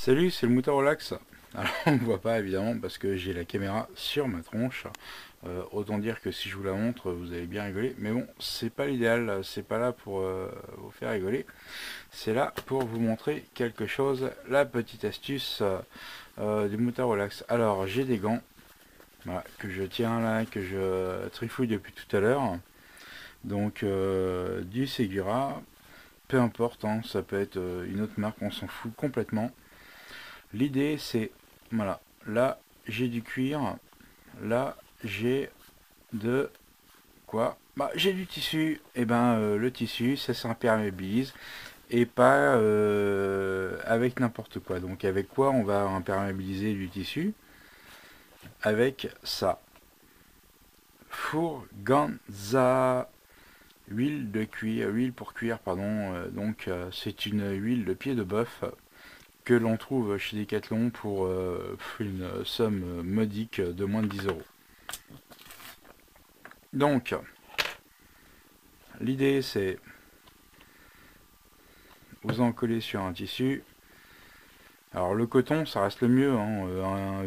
Salut, c'est le moteur relax. Alors on ne voit pas évidemment parce que j'ai la caméra sur ma tronche. Autant dire que si je vous la montre, vous allez bien rigoler. Mais bon, c'est pas l'idéal, c'est pas là pour vous faire rigoler. C'est là pour vous montrer quelque chose, la petite astuce du moteur relax. Alors j'ai des gants, voilà, que je tiens là, que je trifouille depuis tout à l'heure. Donc du Segura, peu importe, hein, ça peut être une autre marque, on s'en fout complètement. L'idée c'est, voilà, là j'ai du cuir, là j'ai de quoi, bah j'ai du tissu, et ben le tissu ça s'imperméabilise et pas avec n'importe quoi. Donc avec quoi on va imperméabiliser du tissu? Avec ça. Fourganza, huile de cuir, huile pour cuir, pardon. Donc c'est une huile de pied de bœuf que l'on trouve chez Decathlon pour une somme modique de moins de 10 euros. Donc, l'idée c'est vous en coller sur un tissu. Alors le coton, ça reste le mieux, hein.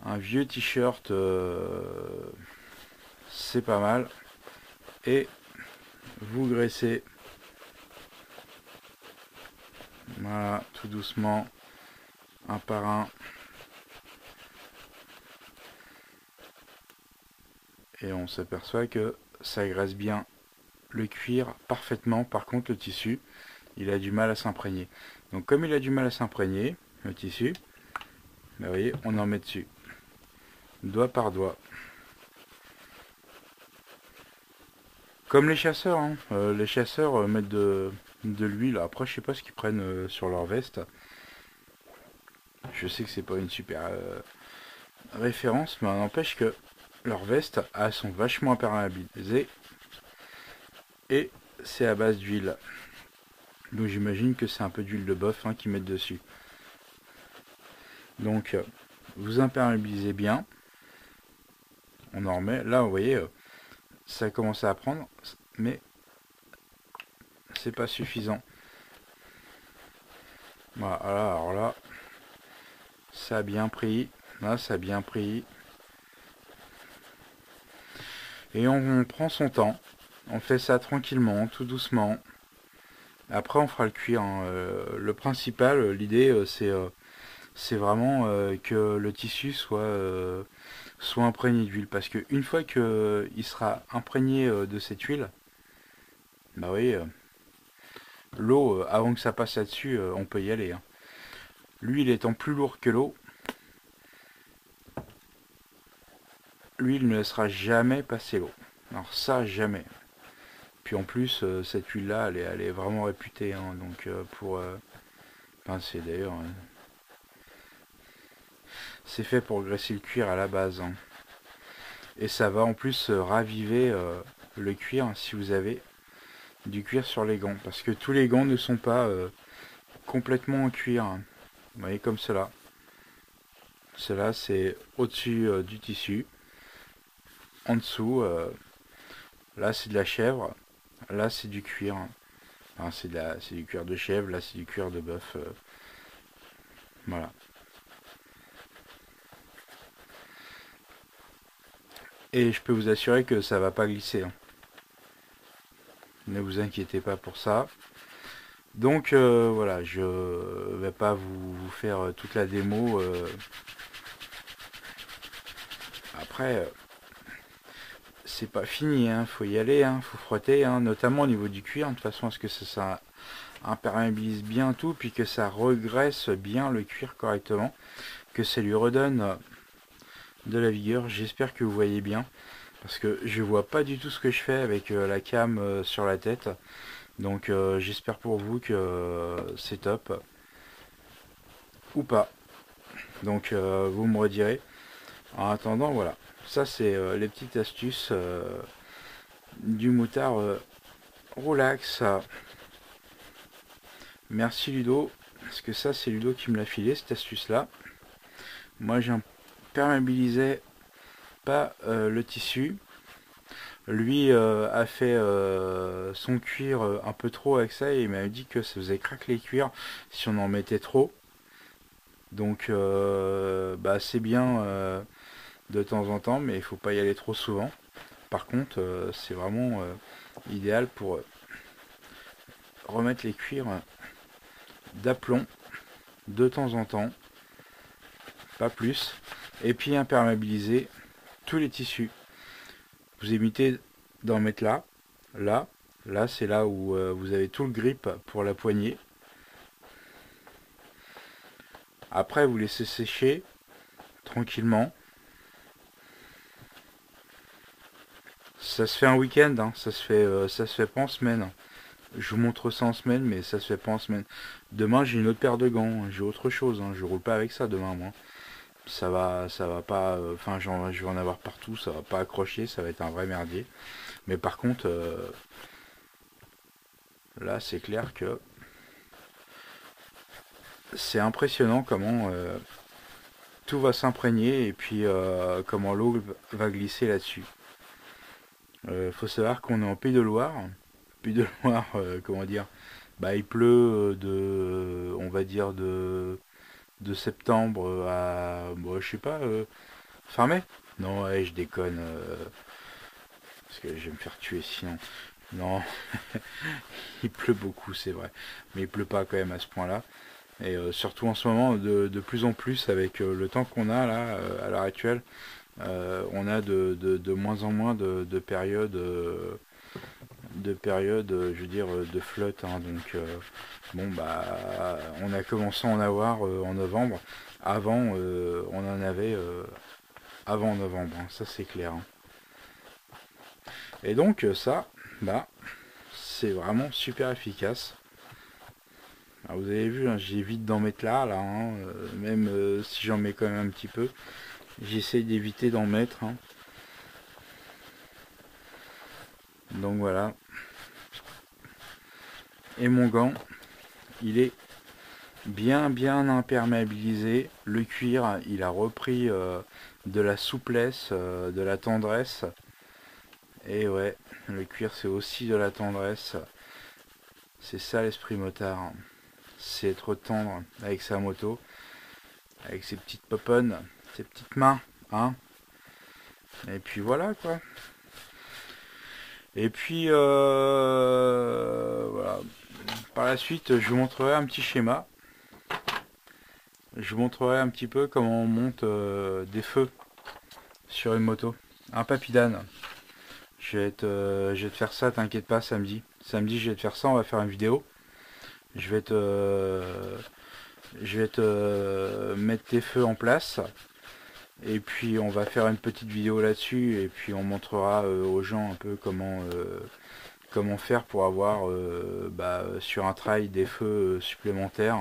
Un vieux t-shirt, c'est pas mal. Et vous graissez, voilà, tout doucement, un par un. Et on s'aperçoit que ça graisse bien le cuir parfaitement. Par contre, le tissu, il a du mal à s'imprégner. Donc comme il a du mal à s'imprégner, le tissu, vous voyez, on en met dessus. Doigt par doigt. Comme les chasseurs, hein. Les chasseurs mettent de l'huile. Après, je sais pas ce qu'ils prennent sur leur veste. Je sais que c'est pas une super référence, mais n'empêche que leurs vestes, elles sont vachement imperméabilisées. Et c'est à base d'huile. Donc j'imagine que c'est un peu d'huile de bœuf, hein, qu'ils mettent dessus. Donc vous imperméabilisez bien. On en remet. Là, vous voyez, ça a commencé à prendre, mais c'est pas suffisant. Voilà, alors là, ça a bien pris. Là, ça a bien pris. Et on prend son temps. On fait ça tranquillement, tout doucement. Après, on fera le cuir, hein. Le principal, l'idée, c'est vraiment que le tissu soit imprégné d'huile. Parce qu'une fois qu'il sera imprégné de cette huile, bah oui, l'eau, avant que ça passe là-dessus, on peut y aller, hein. L'huile étant plus lourde que l'eau, l'huile ne laissera jamais passer l'eau. Alors ça, jamais. Puis en plus, cette huile-là, elle est vraiment réputée, hein, donc enfin, c'est d'ailleurs... c'est fait pour graisser le cuir à la base, hein. Et ça va en plus raviver le cuir, hein, si vous avez du cuir sur les gants. Parce que tous les gants ne sont pas complètement en cuir, hein. Vous voyez, comme cela. Cela, c'est au-dessus du tissu. En dessous, là, c'est de la chèvre. Là, c'est du cuir. Enfin, c'est du cuir de chèvre. Là, c'est du cuir de bœuf. Voilà. Et je peux vous assurer que ça va pas glisser, hein. Ne vous inquiétez pas pour ça. Donc voilà, je vais pas vous faire toute la démo. Après, c'est pas fini, hein. Faut y aller, hein. Faut frotter, hein, notamment au niveau du cuir, de toute façon à ce que ça imperméabilise bien tout, puis que ça regraisse bien le cuir correctement, que ça lui redonne de la vigueur. J'espère que vous voyez bien, parce que je vois pas du tout ce que je fais avec la cam sur la tête. Donc j'espère pour vous que c'est top ou pas. Donc vous me redirez. En attendant, voilà. Ça c'est les petites astuces du moutard relax. Merci Ludo, parce que ça c'est Ludo qui me l'a filé cette astuce là. Moi j'imperméabilisais pas le tissu. lui a fait son cuir un peu trop avec ça et il m'a dit que ça faisait craquer les cuirs si on en mettait trop. Donc bah, c'est bien de temps en temps, mais il faut pas y aller trop souvent. Par contre, c'est vraiment idéal pour remettre les cuirs d'aplomb de temps en temps, pas plus, et puis imperméabiliser tous les tissus. Vous évitez d'en mettre là, là, là c'est là où vous avez tout le grip pour la poignée. Après vous laissez sécher tranquillement. Ça se fait un week-end, hein. Ça se fait pas en semaine. Je vous montre ça en semaine, mais ça se fait pas en semaine. Demain j'ai une autre paire de gants, j'ai autre chose, hein. Je roule pas avec ça demain moi. Ça va pas, enfin je vais en avoir partout, ça va pas accrocher, ça va être un vrai merdier. Mais par contre, là c'est clair que c'est impressionnant comment tout va s'imprégner et puis comment l'eau va glisser là-dessus. Faut savoir qu'on est en Pays de Loire. Pays de Loire, comment dire, bah il pleut on va dire de septembre à, bon, je sais pas, fin mai. Non, ouais, je déconne, parce que je vais me faire tuer sinon. Non, il pleut beaucoup, c'est vrai, mais il pleut pas quand même à ce point-là. Et surtout en ce moment, de plus en plus, avec le temps qu'on a là, à l'heure actuelle, on a de moins en moins de périodes, je veux dire, de flotte. Hein. Donc, bon, bah, on a commencé à en avoir en novembre. Avant, on en avait avant novembre, hein, ça c'est clair. Hein. Et donc, ça, bah, c'est vraiment super efficace. Alors, vous avez vu, hein, j'évite d'en mettre là, hein, même si j'en mets quand même un petit peu. J'essaye d'éviter d'en mettre. Hein. Donc voilà. Et mon gant, il est bien imperméabilisé. Le cuir, il a repris de la souplesse, de la tendresse. Et ouais, le cuir c'est aussi de la tendresse. C'est ça l'esprit motard. C'est être tendre avec sa moto. Avec ses petites poponnes, ses petites mains. Hein. Et puis voilà quoi. Et puis voilà. Par la suite, je vous montrerai un petit schéma. Je vous montrerai un petit peu comment on monte des feux sur une moto. Un papidane. Je vais te faire ça, t'inquiète pas, samedi. Samedi, je vais te faire ça, on va faire une vidéo. Je vais te mettre tes feux en place. Et puis on va faire une petite vidéo là-dessus. Et puis on montrera aux gens un peu comment faire pour avoir bah, sur un trail des feux supplémentaires.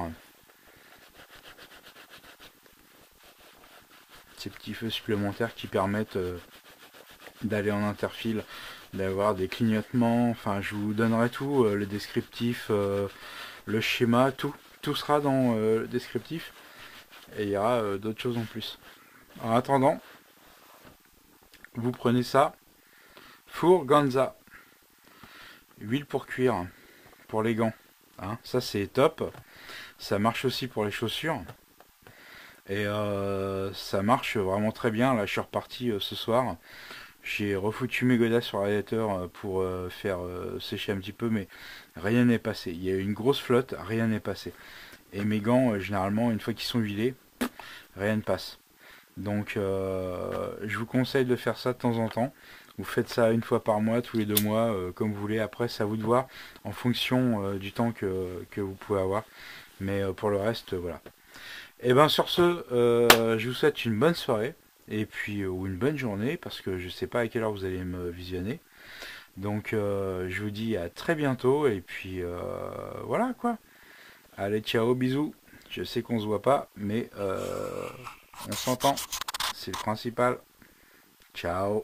Ces petits feux supplémentaires qui permettent d'aller en interfile, d'avoir des clignotements. Enfin, je vous donnerai tout, le descriptif, le schéma, tout sera dans le descriptif. Et il y aura d'autres choses en plus. En attendant, vous prenez ça, four Ganza, huile pour cuire, pour les gants. Hein, ça c'est top. Ça marche aussi pour les chaussures. Et ça marche vraiment très bien. Là je suis reparti ce soir. J'ai refoutu mes godasses sur le radiateur pour faire sécher un petit peu, mais rien n'est passé. Il y a eu une grosse flotte, rien n'est passé. Et mes gants, généralement, une fois qu'ils sont huilés, rien ne passe. Donc je vous conseille de faire ça de temps en temps. Vous faites ça une fois par mois, tous les 2 mois, comme vous voulez. Après, c'est à vous de voir en fonction du temps que vous pouvez avoir. Mais pour le reste, voilà. Et bien sur ce, je vous souhaite une bonne soirée. Et puis, ou une bonne journée, parce que je ne sais pas à quelle heure vous allez me visionner. Donc, je vous dis à très bientôt. Et puis, voilà quoi. Allez, ciao, bisous. Je sais qu'on se voit pas, mais on s'entend. C'est le principal. Ciao.